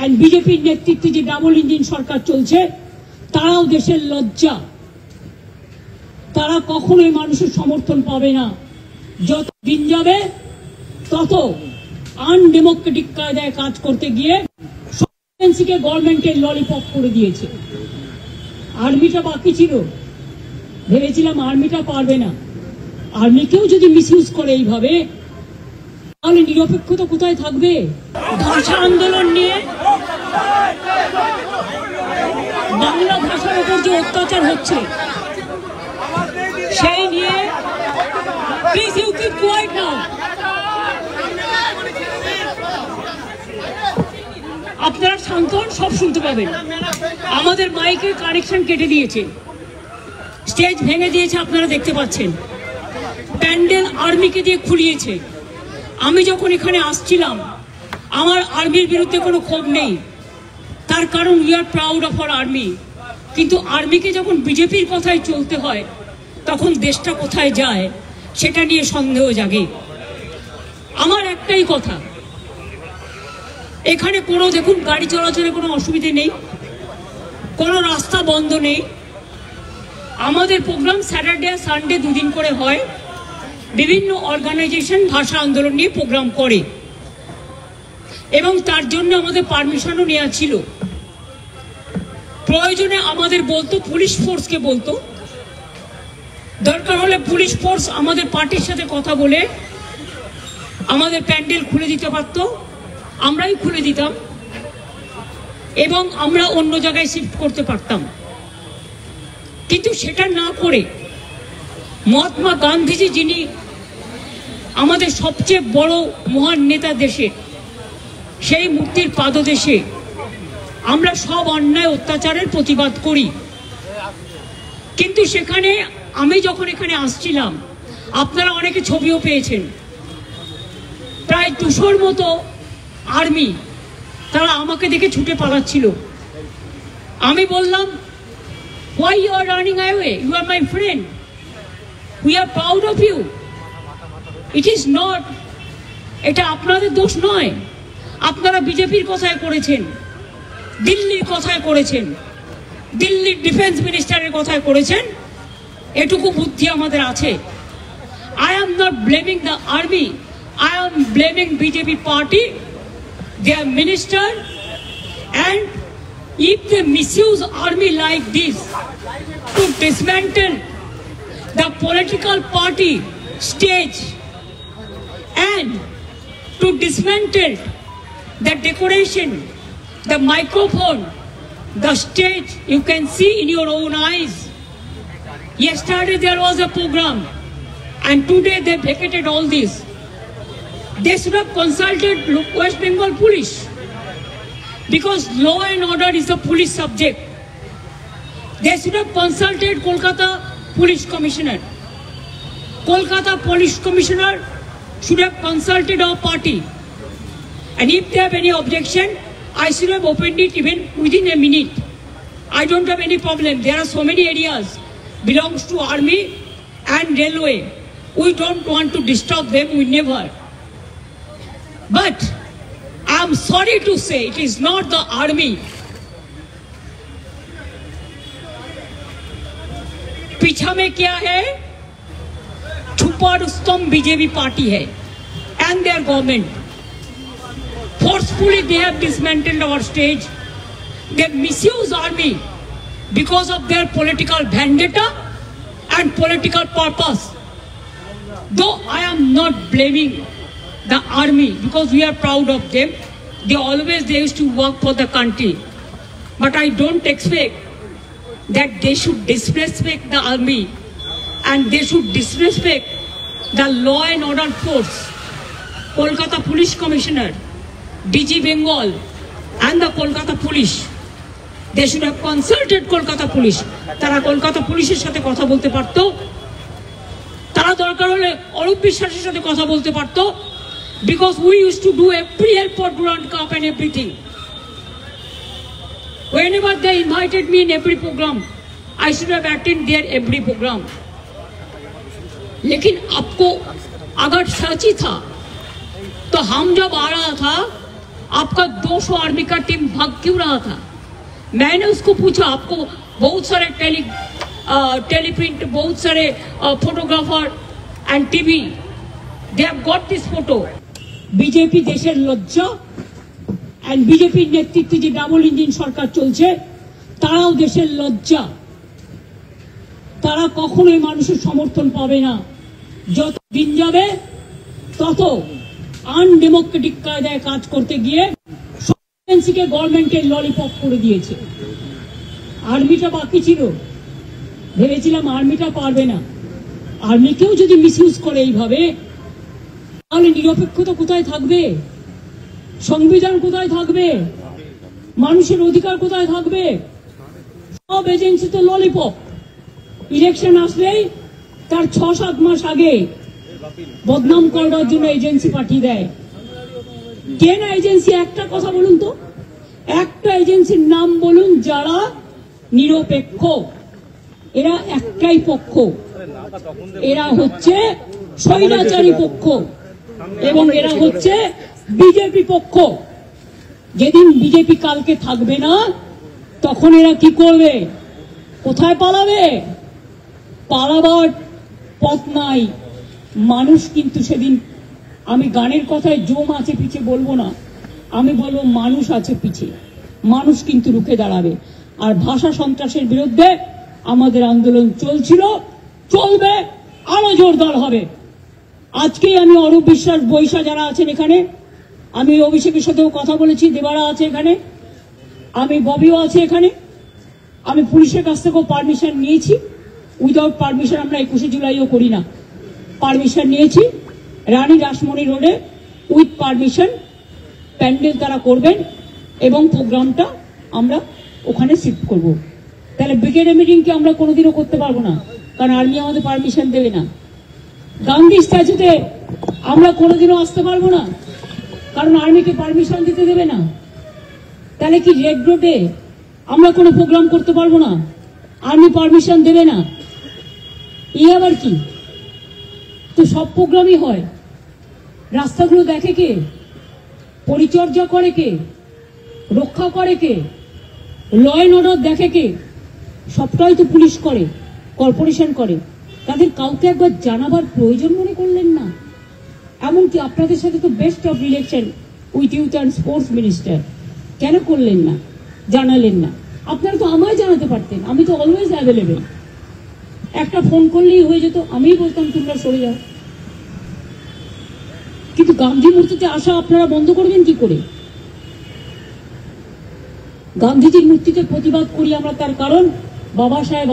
And বিজেপির নেতৃত্বে যে ডাবল ইঞ্জিন সরকার চলছে তারাও দেশের লজ্জা। তারা কখনোই মানুষের সমর্থন পাবে না। যত দিন যাবে তত আনডেমোক্রেটিক কায়দায় কাজ করতে গিয়ে কে গভর্নমেন্টের ললিপপ করে দিয়েছে। আর্মিটা বাকি ছিল, ভেবেছিলাম আর্মিটা পারবে না। আর্মিকেও যদি মিসইউজ করে এইভাবে, তাহলে নিরপেক্ষতা কোথায় থাকবে? ভাষা আন্দোলন নিয়ে বাংলা ভাষার উপর যে অত্যাচার হচ্ছে সেই নিয়ে প্লিজ ইউ কিপ কোয়াইট নাও। আপনারা শান্ত হন, সব শুনতে পাবেন। আমাদের মাইকের কানেকশন কেটে দিয়েছে, স্টেজ ভেঙে দিয়েছে, আপনারা দেখতে পাচ্ছেন। প্যান্ডেল আর্মিকে দিয়ে খুলিয়েছে। আমি যখন এখানে আসছিলাম আমার আর্মির বিরুদ্ধে কোনো ক্ষোভ নেই, তার কারণ we are proud of our army. কিন্তু আর্মিকে যখন বিজেপির কথায় চলতে হয় তখন দেশটা কোথায় যায় সেটা নিয়ে সন্দেহ জাগে। আমার একটাই কথা, এখানে কোনো দেখুন গাড়ি চলাচলের কোনো অসুবিধে নেই, কোনো রাস্তা বন্ধ নেই। আমাদের প্রোগ্রাম স্যাটারডে সানডে দুদিন করে হয়। বিভিন্ন অর্গানাইজেশন ভাষা আন্দোলন নিয়ে প্রোগ্রাম করে এবং তার জন্য আমাদের পারমিশনও নেওয়া ছিল। প্রয়োজনে আমাদের বলতো, পুলিশ ফোর্সকে বলতো, দরকার হলে পুলিশ ফোর্স আমাদের পার্টির সাথে কথা বলে আমাদের প্যান্ডেল খুলে দিতে পারত, আমরাই খুলে দিতাম এবং আমরা অন্য জায়গায় শিফট করতে পারতাম। কিন্তু সেটা না করে মহাত্মা গান্ধীজি, যিনি আমাদের সবচেয়ে বড় মহান নেতা দেশে, সেই মূর্তির পাদদেশে আমরা সব অন্যায় অত্যাচারের প্রতিবাদ করি। কিন্তু সেখানে আমি যখন এখানে আসছিলাম, আপনারা অনেকে ছবিও পেয়েছেন, প্রায় 200-র মতো আর্মি তারা আমাকে দেখে ছুটে পালাচ্ছিল। আমি বললাম, why you are running away? You are my friend. We are proud of you. It is not, এটা আপনাদের দোষ নয়। আপনারা বিজেপির কথায় করেছেন, দিল্লির কথায় করেছেন, দিল্লির ডিফেন্স মিনিস্টারের কথায় করেছেন, এটুকু বুদ্ধি আমাদের আছে। I am not blaming the army. I am blaming BJP party, their minister, and if they misuse army like this to dismantle the political party stage and to dismantle the decoration, the microphone, the stage, you can see in your own eyes. Yesterday there was a program and today they vacated all this. They should have consulted West Bengal police, because law and order is a police subject. They should have consulted Kolkata police commissioner. Kolkata police commissioner should have consulted our party, and if they have any objection, I should have opened it even within a minute. I don't have any problem. There are so many areas belongs to army and railway. We don't want to disturb them, we never. But I am sorry to say it is not the army. पीछा में क्या है? छुपा Rustam BJP party है and their government. Forcefully they have dismantled our stage. They misuse army because of their political vendetta and political purpose. Though I am not blaming the army, because we are proud of them. They used to work for the country. But I don't expect that they should disrespect the army and they should disrespect the law and order force. Kolkata Police Commissioner, DG Bengal and the Kolkata Police, they should have consulted Kolkata Police. তারা কলকাতা পুলিশের সাথে কথা বলতে পারতো, তারা দরকার হলে অরূপ বিশ্বাসের সাথে কথা বলতে পারতো, because we used to do every airport Durand Cup and everything. Whenever they invited me in every program, I should have attended their every program. लेकिन आपको अगर सच ही था तो हम जब आ रहा था आपका 200 आर्मी का टीम भाग क्यों रहा था? मैंने उसको पूछा, आपको बहुत सारे टेलीप्रिंट, बहुत सारे photographer and TV, they have got this photo. BJP देशेर लज्जा एंड बीजेपी नेतृत्বে যে ডাবল ইঞ্জিন সরকার চলছে তারাও দেশের লজ্জা। তারা কখনোই মানুষের সমর্থন পাবে না। যত দিন যাবে তত আনডেমোক্রেটিক কায়দায় কাজ করতে গিয়ে এজেন্সিকে গভর্নমেন্টের ললিপপ করে দিয়েছে। আর্মিটা বাকি ছিল, ভেবেছিলাম আর্মিটা পারবে না। আর্মিকেও যদি মিসইউজ করে এইভাবে, তাহলে নিরপেক্ষতা কোথায় থাকবে? সংবিধান কোথায় থাকবে? মানুষের অধিকার কোথায় থাকবে? সব এজেন্সি তো ললিপপ। ইলেকশন আসলেই তার 6-7 মাস আগে বদনাম করার জন্য এজেন্সি পাঠিয়ে দেয়। কে না এজেন্সি? একটা কথা বলুন তো, একটা এজেন্সির নাম বলুন যারা নিরপেক্ষ। এরা একটাই পক্ষ, এরা হচ্ছে স্বৈরাচারী পক্ষ এবং এরা হচ্ছে বিজেপি পক্ষ। যেদিন বিজেপি কালকে থাকবে না, তখন এরা কি করবে? কোথায় পালাবে? পালাবার পথ নাই। মানুষ কিন্তু সেদিন, আমি গানের কথায় জম আছে পিছে বলবো না, আমি বলবো মানুষ আছে পিছে। মানুষ কিন্তু রুখে দাঁড়াবে। আর ভাষা সন্ত্রাসের বিরুদ্ধে আমাদের আন্দোলন চলছিল, চলবে, আরো জোরদার হবে। আজকেই আমি অরূপ বিশ্বাস, বৈশা যারা আছেন এখানে, আমি অভিষেকের সাথেও কথা বলেছি, দেবারা আছে এখানে, আমি ববিও আছে এখানে, আমি পুলিশের কাছ থেকেও পারমিশন নিয়েছি। উইদাউট পারমিশন আমরা 21শে জুলাইও করি না, পারমিশন নিয়েছি। রানী রাসমণি রোডে উইথ পারমিশন প্যান্ডেল তারা করবেন এবং প্রোগ্রামটা আমরা ওখানে শিফট করব। তাহলে ব্রিগেডের মিটিংকে আমরা কোনোদিনও করতে পারবো না, কারণ আর্মি আমাদের পারমিশন দেবে না। গান্ধী স্ট্যাচুতে আমরা কোনোদিনও আসতে পারবো না, কারণ আর্মিকে পারমিশন দিতে দেবে না। তাহলে কি রেড রোডে আমরা কোনো প্রোগ্রাম করতে পারবো না? আর্মি পারমিশন দেবে না। আবার কি? তো সব প্রোগ্রামই হয়। রাস্তাগুলো দেখে কে? পরিচর্যা করে কে? রক্ষা করে কে? ল অ্যান্ড অর্ডার দেখে কে? সবটাই তো পুলিশ করে, কর্পোরেশন করে। তাদের কাউকে একবার জানাবার প্রয়োজন মনে করলেন না? এমনকি আপনাদের সাথে তো best of relation with youth and sports minister, কেন করলেন না? জানালেন না? আপনারা তো আমায় জানাতে পারতেন, আমি তো অলওয়েজ অ্যাভেলেবেল। একটা ফোন করলেই হয়ে যেত, আমিই বলতাম তোমরা সরে যাও। কিন্তু গান্ধী মূর্তিতে আসা আপনারা বন্ধ করবেন কি করে? গান্ধীজির মূর্তিতে প্রতিবাদ করি আমরা, তার কারণ বাবা সাহেব